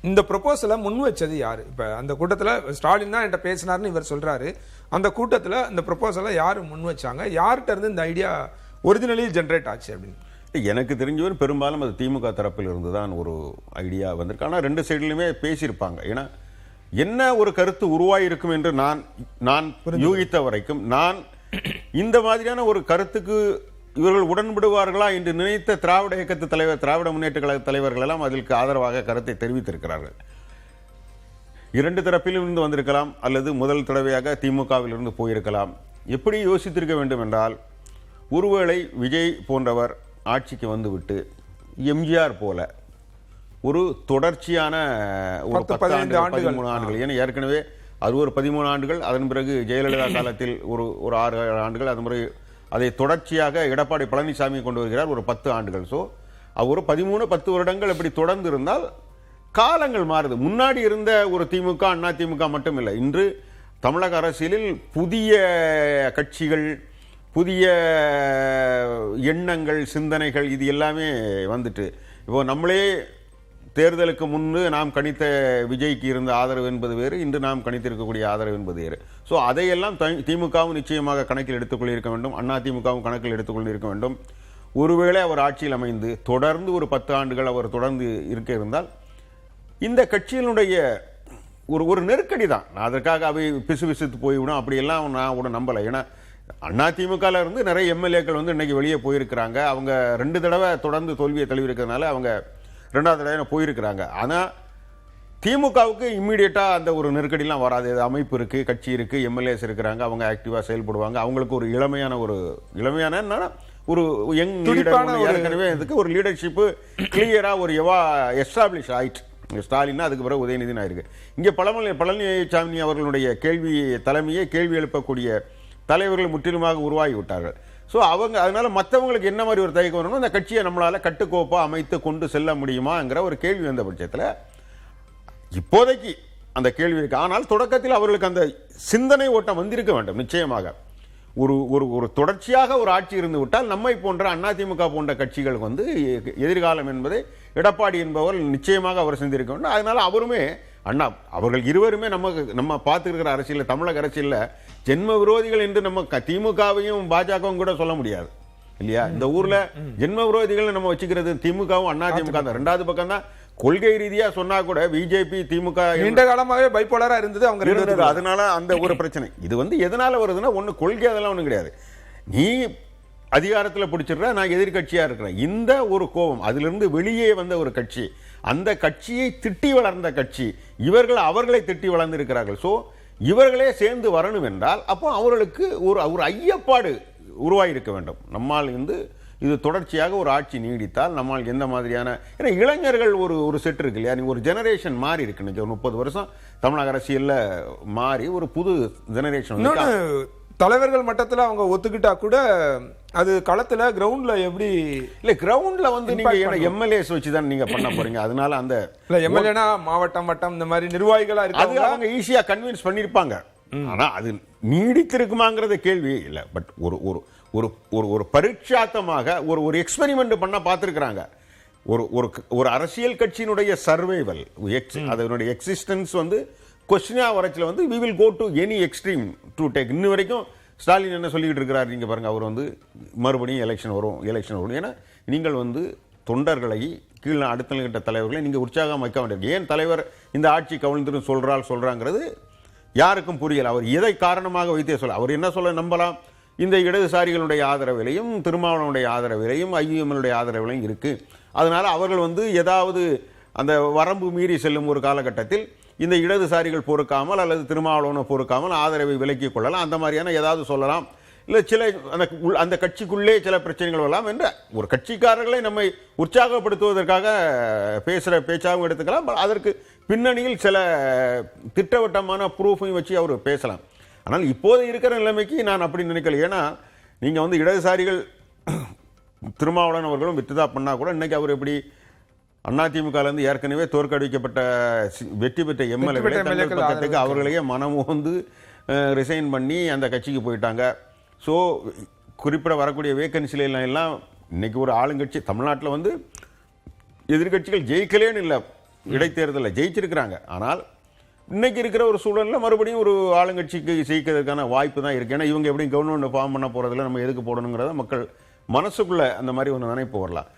இந்த ப்ரொபோசலை முன் வச்சது யாரு? இப்ப அந்த கூட்டத்துல ஸ்டாலின் தான் என்கிட்ட பேசினார்னு இவர் சொல்றாரு. அந்த கூட்டத்துல இந்த ப்ரொபோசலை யாரு முன் வச்சாங்க? யார்கிட்ட இருந்து இந்த ஐடியா ஒரிஜினலி ஜென்ரேட் ஆச்சு அப்படின்னு? எனக்கு தெரிஞ்சவர் பெரும்பாலும் அது திமுக தரப்பில் இருந்து தான் ஒரு ஐடியா வந்திருக்கு. ஆனால் ரெண்டு சைட்லையுமே பேசியிருப்பாங்க. ஏன்னா என்ன ஒரு கருத்து உருவாயிருக்கும் என்று நான் யூகித்த வரைக்கும் நான் இந்த மாதிரியான ஒரு கருத்துக்கு இவர்கள் உடன்படுவார்களா என்று நினைத்த திராவிட இயக்கத்து தலைவர், திராவிட முன்னேற்ற கழக தலைவர்கள் எல்லாம் அதற்கு ஆதரவாக கருத்தை தெரிவித்திருக்கிறார்கள். இரண்டு தரப்பிலும் இருந்து வந்திருக்கலாம், அல்லது முதல் தடவையாக திமுகவில் இருந்து போயிருக்கலாம். எப்படி யோசித்திருக்க வேண்டும் என்றால், ஒருவேளை விஜய் போன்றவர் ஆட்சிக்கு வந்துவிட்டு எம்ஜிஆர் போல ஒரு தொடர்ச்சியான ஒரு 10 ஆண்டுகள் 13 ஆண்டுகள், ஏன்னா ஏற்கனவே அது ஒரு 13 ஆண்டுகள், அதன் பிறகு ஜெயலலிதா காலத்தில் ஒரு 6 ஆண்டுகள், அது முறை அதை தொடர்ச்சியாக எடப்பாடி பழனிசாமி கொண்டு வருகிறார் ஒரு 10 ஆண்டுகள். ஸோ ஒரு 13-10 வருடங்கள் இப்படி தொடர்ந்து இருந்தால் காலங்கள் மாறுது. முன்னாடி இருந்த ஒரு திமுக அண்ணா திமுக மட்டும் இல்லை, இன்று தமிழக அரசியலில் புதிய கட்சிகள், புதிய எண்ணங்கள், சிந்தனைகள், இது எல்லாமே வந்துட்டு இப்போ நம்மளே தேர்தலுக்கு முன்பு நாம் கணித்த விஜய்க்கு இருந்த ஆதரவு என்பது வேறு, இன்று நாம் கணித்திருக்கக்கூடிய ஆதரவு என்பது வேறு. ஸோ அதையெல்லாம் திமுகவும் நிச்சயமாக கணக்கில் எடுத்துக்கொள்ளிருக்க வேண்டும், அண்ணா திமுகவும் கணக்கில் எடுத்துக்கொள்ளிருக்க வேண்டும். ஒருவேளை அவர் ஆட்சியில் அமைந்து தொடர்ந்து ஒரு 10 ஆண்டுகள் அவர் தொடர்ந்து இருக்க இருந்தால் இந்த கட்சியினுடைய ஒரு நெருக்கடி தான். அதற்காக அவை பிசுபிசுத்து போய்விடும் அப்படியெல்லாம் நான் கூட நம்பலை. ஏன்னா அண்ணா திமுகவில் இருந்து நிறைய எம்எல்ஏக்கள் வந்து இன்னைக்கு வெளியே போயிருக்கிறாங்க. அவங்க 2 தடவை தொடர்ந்து தோல்வியை தழுவிருக்கிறதுனால அவங்க 2வது தடவை போயிருக்கிறாங்க. ஆனால் திமுகவுக்கு இம்மீடியட்டாக அந்த ஒரு நெருக்கடிலாம் வராது. அமைப்பு இருக்குது, கட்சி இருக்குது, எம்எல்ஏஸ் இருக்கிறாங்க, அவங்க ஆக்டிவாக செயல்படுவாங்க. அவங்களுக்கு ஒரு இளமையான ஒரு யங் லீடர் ஏற்கனவே இதுக்கு ஒரு லீடர்ஷிப்பு கிளியராக ஒரு எஸ்டாப்ளிஷ் ஆயிட்டு. ஸ்டாலின் அதுக்கு பிறகு உதயநிதினு ஆயிருக்கு. இங்கே பழனிசாமி அவர்களுடைய தலைமையை கேள்வி எழுப்பக்கூடிய தலைவர்கள் முற்றிலுமாக உருவாகி விட்டார்கள். ஸோ அவங்க அதனால மற்றவங்களுக்கு என்ன மாதிரி ஒரு தயக்கம் வரணும், அந்த கட்சியை நம்மளால கட்டுக்கோப்பாக அமைத்து கொண்டு செல்ல முடியுமாங்கிற ஒரு கேள்வி வந்த பட்சத்தில் இப்போதைக்கு அந்த கேள்வி இருக்கு. ஆனால் தொடக்கத்தில் அவர்களுக்கு அந்த சிந்தனை ஓட்டம் வந்திருக்க வேண்டும். நிச்சயமாக ஒரு தொடர்ச்சியாக ஒரு ஆட்சி இருந்து விட்டால் நம்மை போன்ற அதிமுக போன்ற கட்சிகளுக்கு வந்து எதிர்காலம் என்பதை எடப்பாடி என்பவர் நிச்சயமாக அவர் சிந்திருக்க வேண்டும். அதனால அவருமே அண்ணா அவர்கள் இருவருமே நம்ம பார்த்துருக்கிற அரசியல், தமிழக அரசியலில் ஜென்ம விரோதிகள் என்று நம்ம திமுகவையும் பாஜகவும் கூட சொல்ல முடியாது இல்லையா? இந்த ஊர்ல ஜென்ம விரோதிகள் நம்ம வச்சுக்கிறது திமுகவும் அதிமுக தான். 2வது பக்கம் தான் கொள்கை ரீதியா சொன்னா கூட பிஜேபி திமுக நீண்ட காலமாகவே பைப்போலரா இருந்தது அவங்க இருந்தது. அதனால அந்த ஒரு பிரச்சனை இது வந்து எதனால வருதுன்னா, ஒண்ணு கொள்கை, அதெல்லாம் ஒண்ணும் கிடையாது. நீ அதிகாரத்தில் பிடிச்சிடுற, நான் எதிர்கட்சியா இருக்கிறேன், இந்த ஒரு கோபம், அதிலிருந்து வெளியே வந்த ஒரு கட்சி, அந்த கட்சியை திட்டி வளர்ந்த கட்சி, அவர்களை திட்டி வளர்ந்திருக்கிறார்கள். ஸோ இவர்களே சேர்ந்து வரணும் என்றால் அப்போ அவர்களுக்கு ஒரு ஐயப்பாடு உருவாகியிருக்க வேண்டும். நம்மால் இது தொடர்ச்சியாக ஒரு ஆட்சி நீடித்தால் நம்மால் எந்த மாதிரியான, ஏன்னா இளைஞர்கள் ஒரு செட் இருக்கு இல்லையா, நீ ஒரு ஜெனரேஷன் மாறி இருக்கு. இன்னைக்கு 30 வருஷம் தமிழக அரசியல்ல மாறி ஒரு புது ஜெனரேஷன். தலைவர்கள் மட்டத்தில் அவங்க ஒத்துக்கிட்டா கூட அது களத்துல கிரவுண்ட்ல எப்படி இல்ல, கிரவுண்ட்ல வந்து நீங்க எம்எல்ஏஸ் வச்சு தான் நீங்க பண்ண போறீங்க. அதனால அந்த எம்எல்ஏனா மாவட்டம் வட்டம் இந்த மாதிரி நிர்வாகிகளா இருக்கு, அவங்க ஈஸியா கன்வின்ஸ் பண்ணிருப்பாங்க. ஆனா அது நீடித்திருக்குமாங்கிறத கேள்வி இல்ல. பட் ஒரு பரீட்சாத்தமாக ஒரு எக்ஸ்பெரிமெண்ட் பண்ண பார்த்திருக்கிறாங்க. ஒரு அரசியல் கட்சியினுடைய சர்வைவல், அதனுடைய எக்ஸிஸ்டன்ஸ் வந்து கொஸ்டினா வரச்சில் வந்து we will go to any extreme to take. இன்ன வரைக்கும் ஸ்டாலின் என்ன சொல்லிக்கிட்டு இருக்கிறார் நீங்க பாருங்க, அவர் வந்து மறுபடியும் எலெக்ஷன் வரும். ஏன்னா நீங்கள் வந்து தொண்டர்களை கீழே அடுத்த நிலைகிட்ட தலைவர்களை நீங்க உற்சாகம் வைக்க வேண்டியது. ஏன் தலைவர் இந்த ஆட்சி கவிழ்ந்துட்டு சொல்றாங்கிறது யாருக்கும் புரியல. அவர் எதை காரணமாக வைத்தே சொல்ல, அவர் என்ன சொல்ல நம்பலாம், இந்த இடதுசாரிகளுடைய ஆதரவிலையும் திருமாவளவனுடைய ஆதரவிலையும் ஐயுஎம்எல்லுடைய ஆதரவிலையும் இருக்கு. அதனால அவர்கள் வந்து ஏதாவது அந்த வரம்பு மீறி செல்லும் ஒரு காலகட்டத்தில் இந்த இடதுசாரிகள் பொறுக்காமல் அல்லது திருமாவளவனை பொறுக்காமல் ஆதரவை விலக்கிக் கொள்ளலாம், அந்த மாதிரியான ஏதாவது சொல்லலாம். இல்லை சில அந்த கட்சிக்குள்ளே சில பிரச்சனைகள் வரலாம் என்ற ஒரு கட்சிக்காரர்களை நம்மை உற்சாகப்படுத்துவதற்காக பேசுகிற பேச்சாகவும் எடுத்துக்கலாம். அதற்கு பின்னணியில் சில திட்டவட்டமான ப்ரூஃபையும் வச்சு அவர் பேசலாம். ஆனால் இப்போது இருக்கிற நிலைமைக்கு நான் அப்படி நினைக்கல. ஏன்னா நீங்கள் வந்து இடதுசாரிகள் திருமாவளவன் அவர்களும் விட்டுதா பண்ணால் கூட இன்னைக்கு அவர் எப்படி அதிமுகலேருந்து ஏற்கனவே தோற்கடிக்கப்பட்ட வெற்றி பெற்ற எம்எல்ஏ பக்கத்துக்கு அவர்களையே மனமும் வந்து ரிசைன் பண்ணி அந்த கட்சிக்கு போயிட்டாங்க. ஸோ குறிப்பிட வரக்கூடிய வேக்கன்சில எல்லாம் இன்னைக்கு ஒரு ஆளுங்கட்சி தமிழ்நாட்டில் வந்து எதிர்கட்சிகள் ஜெயிக்கலேன்னு இல்லை, இடைத்தேர்தலில் ஜெயிச்சிருக்கிறாங்க. ஆனால் இன்னைக்கு இருக்கிற ஒரு சூழல்ல மறுபடியும் ஒரு ஆளுங்கட்சிக்கு ஜெயிக்கிறதுக்கான வாய்ப்பு தான் இருக்கு. ஏன்னா இவங்க எப்படி கவர்மெண்ட் ஃபார்ம் பண்ண போறதுல நம்ம எதுக்கு போடணுங்கிறத மக்கள் மனசுக்குள்ள அந்த மாதிரி ஒரு நினைப்பு வரலாம்.